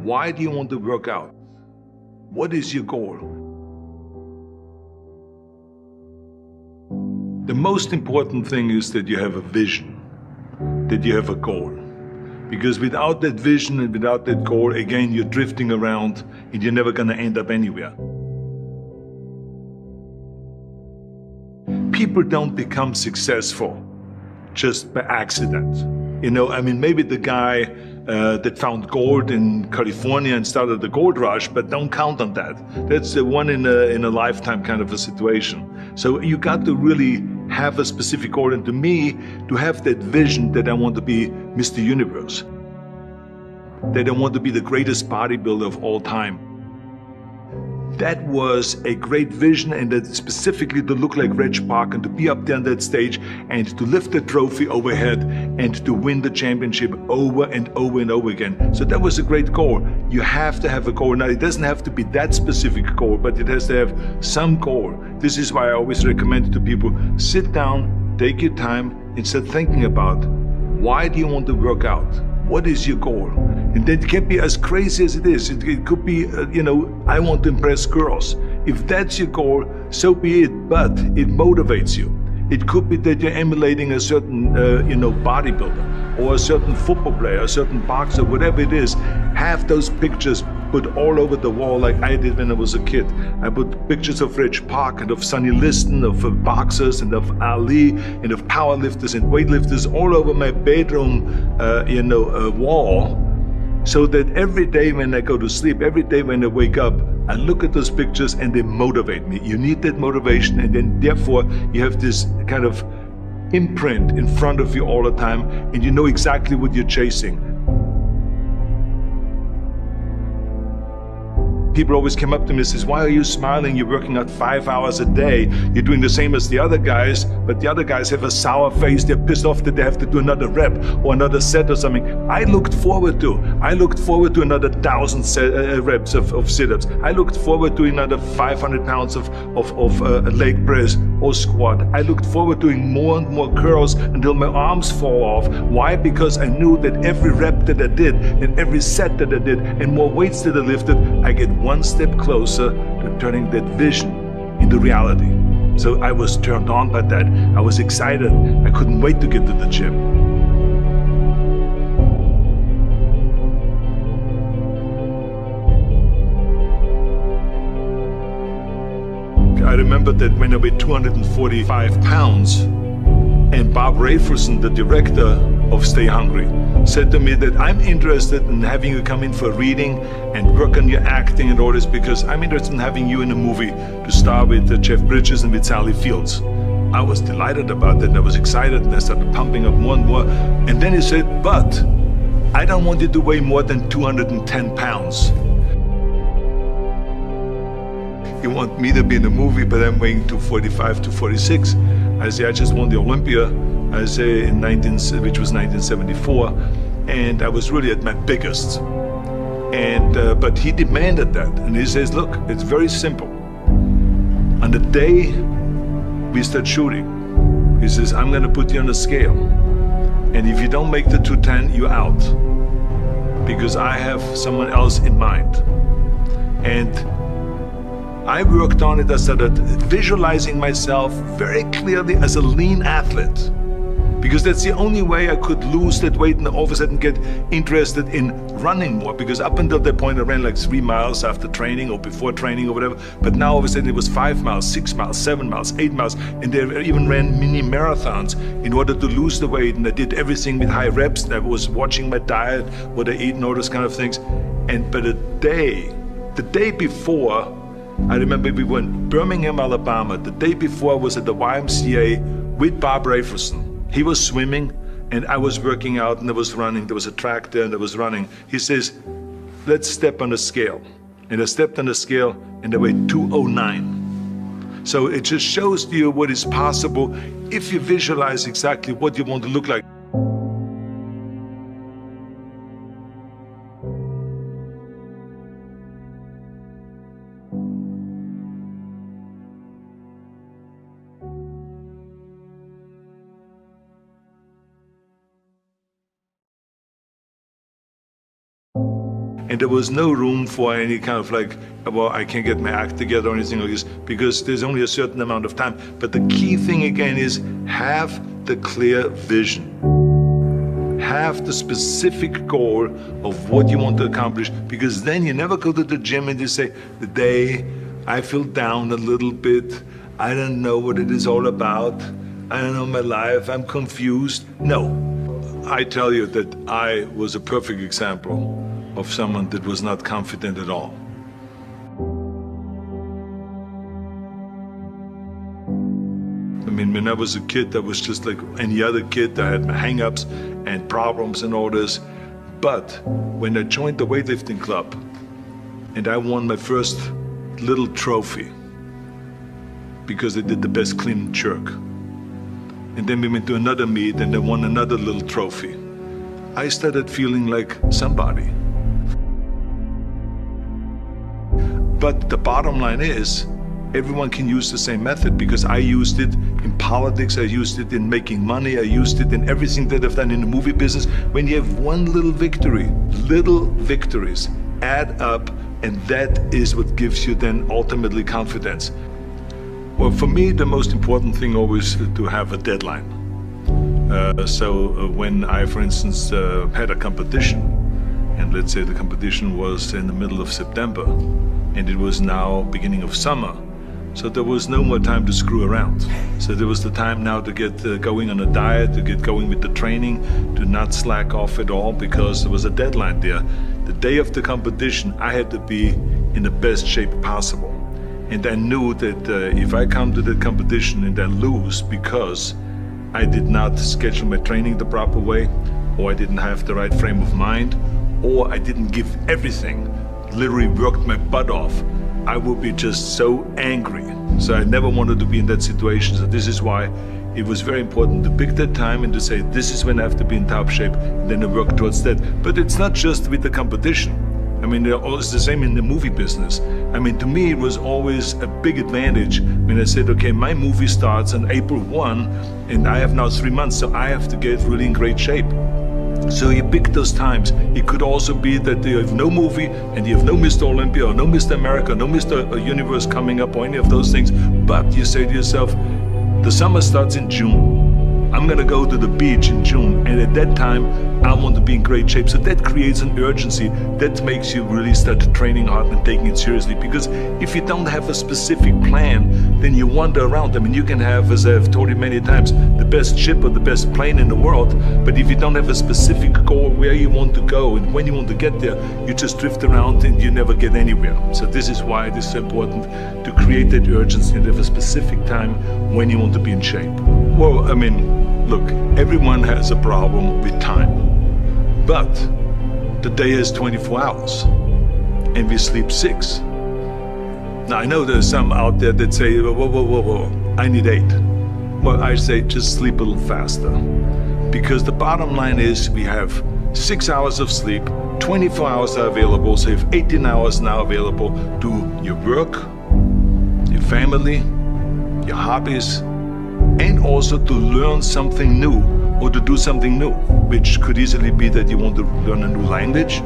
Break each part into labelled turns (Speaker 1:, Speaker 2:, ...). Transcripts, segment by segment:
Speaker 1: Why do you want to work out? What is your goal? The most important thing is that you have a vision, that you have a goal. Because without that vision and without that goal, again, you're drifting around and you're never gonna end up anywhere. People don't become successful just by accident. You know, I mean, maybe the guy that found gold in California and started the gold rush, but don't count on that. That's the one in a lifetime kind of a situation. So you got to really have a specific goal. And to me, to have that vision that I want to be Mr. Universe, that I want to be the greatest bodybuilder of all time. That was a great vision, and that specifically to look like Reg Park and to be up there on that stage and to lift the trophy overhead and to win the championship over and over and over again. So that was a great goal. You have to have a goal. Now, it doesn't have to be that specific goal, but it has to have some goal. This is why I always recommend to people, sit down, take your time, and start thinking about, why do you want to work out? What is your goal? And that can be as crazy as it is. It could be, I want to impress girls. If that's your goal, so be it, but it motivates you. It could be that you're emulating a certain, bodybuilder or a certain football player, a certain boxer, whatever it is. Have those pictures put all over the wall like I did when I was a kid. I put pictures of Reg Park and of Sonny Liston, of boxers and of Ali and of powerlifters and weightlifters all over my bedroom, wall. So that every day when I go to sleep, every day when I wake up, I look at those pictures and they motivate me. You need that motivation, and then therefore you have this kind of imprint in front of you all the time, and you know exactly what you're chasing. People always come up to me and says, why are you smiling? You're working out 5 hours a day. You're doing the same as the other guys, but the other guys have a sour face. They're pissed off that they have to do another rep or another set or something. I looked forward to another 1,000 reps of sit-ups. I looked forward to another 500 pounds of leg press or squat. I looked forward to doing more and more curls until my arms fall off. Why? Because I knew that every rep that I did and every set that I did and more weights that I lifted, I get one step closer to turning that vision into reality. So I was turned on by that. I was excited. I couldn't wait to get to the gym. I remember that when I weighed 245 pounds, and Bob Rafelson, the director of Stay Hungry, said to me that I'm interested in having you come in for a reading and work on your acting and all this, because I'm interested in having you in a movie to star with Jeff Bridges and with Sally Fields. I was delighted about that, and I was excited, and I started pumping up more and more. And then he said, but I don't want you to weigh more than 210 pounds. You want me to be in the movie, but I'm weighing 245, 246. I say, I just won the Olympia, I say, which was 1974, and I was really at my biggest. And but he demanded that, and he says, look, it's very simple. On the day we start shooting, he says, I'm gonna put you on a scale, and if you don't make the 210, you're out, because I have someone else in mind. And I worked on it. I started visualizing myself very clearly as a lean athlete, because that's the only way I could lose that weight and all of a sudden get interested in running more. Because up until that point I ran like 3 miles after training or before training or whatever, but now all of a sudden it was 5 miles, 6 miles, 7 miles, 8 miles, and they even ran mini marathons in order to lose the weight. And I did everything with high reps, and I was watching my diet, what I eat and all those kind of things. And but the day before, I remember we were in Birmingham, Alabama. The day before I was at the YMCA with Bob Rafelson. He was swimming and I was working out, and I was running. There was a track there and I was running. He says, let's step on the scale. And I stepped on the scale and I weighed 209. So it just shows to you what is possible if you visualize exactly what you want to look like. And there was no room for any kind of like, well, I can't get my act together or anything like this, because there's only a certain amount of time. But the key thing again is have the clear vision. Have the specific goal of what you want to accomplish, because then you never go to the gym and you say, the day I feel down a little bit, I don't know what it is all about, I don't know my life, I'm confused. No, I tell you that I was a perfect example of someone that was not confident at all. I mean, when I was a kid, I was just like any other kid. I had my hang-ups and problems and all this. But when I joined the weightlifting club and I won my first little trophy because I did the best clean and jerk, and then we went to another meet and I won another little trophy, I started feeling like somebody. But the bottom line is, everyone can use the same method, because I used it in politics, I used it in making money, I used it in everything that I've done in the movie business. When you have one little victory, little victories add up, and that is what gives you then ultimately confidence. Well, for me, the most important thing always to have a deadline. So when I, for instance, had a competition, and let's say the competition was in the middle of September, and it was now beginning of summer, so there was no more time to screw around. So there was the time now to get going on a diet, to get going with the training, to not slack off at all, because there was a deadline there. The day of the competition, I had to be in the best shape possible. And I knew that if I come to the competition and I lose because I did not schedule my training the proper way, or I didn't have the right frame of mind, or I didn't give everything, literally worked my butt off, I would be just so angry. So I never wanted to be in that situation. So this is why it was very important to pick that time and to say, this is when I have to be in top shape, and then I work towards that. But it's not just with the competition. I mean, it's the same in the movie business. I mean, to me, it was always a big advantage when I said, okay, my movie starts on April 1, and I have now 3 months, so I have to get really in great shape. So you pick those times. It could also be that you have no movie and you have no Mr. Olympia or no Mr. America, no Mr. Universe coming up or any of those things. But you say to yourself, the summer starts in June. I'm gonna go to the beach in June, and at that time I want to be in great shape. So that creates an urgency that makes you really start training hard and taking it seriously. Because if you don't have a specific plan, then you wander around. I mean, you can have, as I've told you many times, the best ship or the best plane in the world, but if you don't have a specific goal where you want to go and when you want to get there, you just drift around and you never get anywhere. So this is why it is so important to create that urgency and have a specific time when you want to be in shape. Well, I mean, look, everyone has a problem with time, but the day is 24 hours and we sleep 6. Now, I know there's some out there that say, whoa, I need 8. Well, I say just sleep a little faster, because the bottom line is we have 6 hours of sleep, 24 hours are available, so you have 18 hours now available to your work, your family, your hobbies, and also to learn something new or to do something new, which could easily be that you want to learn a new language,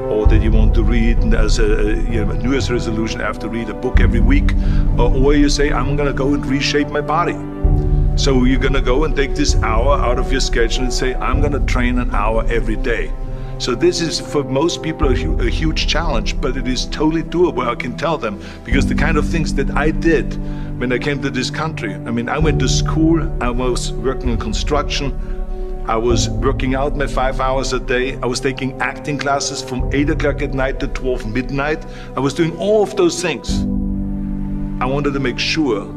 Speaker 1: or that you want to read as a New Year's resolution, I have to read a book every week, or you say, I'm gonna go and reshape my body. So you're gonna go and take this hour out of your schedule and say, I'm gonna train an hour every day. So this is, for most people, a huge challenge, but it is totally doable, I can tell them, because the kind of things that I did when I came to this country, I mean, I went to school, I was working in construction, I was working out my 5 hours a day, I was taking acting classes from 8 o'clock at night to 12 midnight, I was doing all of those things. I wanted to make sure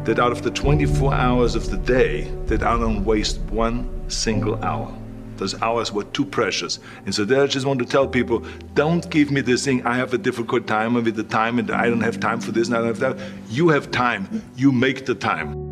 Speaker 1: that out of the 24 hours of the day, that I don't waste one single hour. Those hours were too precious. And so there I just want to tell people, don't give me this thing, I have a difficult time with the time and I don't have time for this and I don't have that. You have time, you make the time.